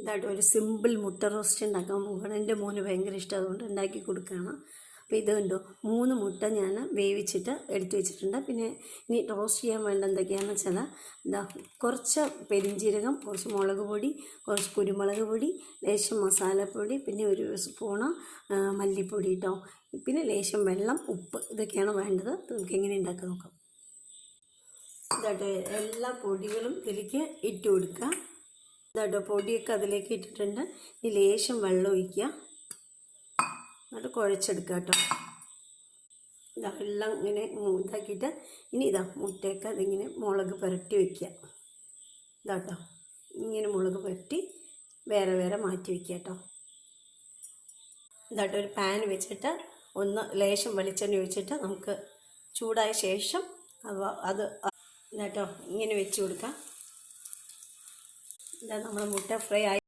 ഇതായിട്ട് ഒരു സിമ്പിൾ മുട്ട റോസ്റ്റ് ഉണ്ടാക്കാൻ പോവുകയാണ്. എൻ്റെ മോന് ഭയങ്കര ഇഷ്ടം, അതുകൊണ്ട് ഉണ്ടാക്കി കൊടുക്കുകയാണ്. അപ്പോൾ ഇത് കണ്ടോ, 3 മുട്ട ഞാൻ വേവിച്ചിട്ട് എടുത്തു വെച്ചിട്ടുണ്ട്. പിന്നെ ഇനി റോസ്റ്റ് ചെയ്യാൻ വേണ്ട എന്തൊക്കെയാണെന്ന് വെച്ചാൽ ഇതാ കുറച്ച് പെരിഞ്ജീരകം, കുറച്ച് മുളക് പൊടി, കുറച്ച് കുരുമുളക് പൊടി, ലേശം മസാലപ്പൊടി, പിന്നെ ഒരു സ്പൂണ് മല്ലിപ്പൊടി കേട്ടോ, പിന്നെ ലേശം വെള്ളം, ഉപ്പ്, ഇതൊക്കെയാണ് വേണ്ടത്. നമുക്ക് എങ്ങനെ ഉണ്ടാക്കാൻ നോക്കാം. ഇതായിട്ട് എല്ലാ പൊടികളും ഇതിലേക്ക് ഇട്ട് കൊടുക്കുക. ഇതാട്ടോ പൊടിയൊക്കെ അതിലേക്ക് ഇട്ടിട്ടുണ്ട്. ഈ ലേശം വെള്ളം ഒഴിക്കുക, എന്നിട്ട് കുഴച്ചെടുക്കുക കേട്ടോ. ഇതാ എല്ലാം ഇങ്ങനെ ഇതാക്കിയിട്ട് ഇനി ഇതാ മുട്ടയൊക്കെ അതിങ്ങനെ മുളക് പുരട്ടി വയ്ക്കുക. ഇതാട്ടോ ഇങ്ങനെ മുളക് പുരട്ടി വേറെ വേറെ മാറ്റി വയ്ക്കുക കേട്ടോ. ഇതാട്ടോ ഒരു പാൻ വെച്ചിട്ട് ഒന്ന് ലേശം വെളിച്ചെണ്ണ ഒഴിച്ചിട്ട് നമുക്ക് ചൂടായ ശേഷം അത് ഇതാട്ടോ ഇങ്ങനെ വെച്ച് കൊടുക്കാം. ഇതാ നമ്മുടെ മുട്ട ഫ്രൈ ആയി.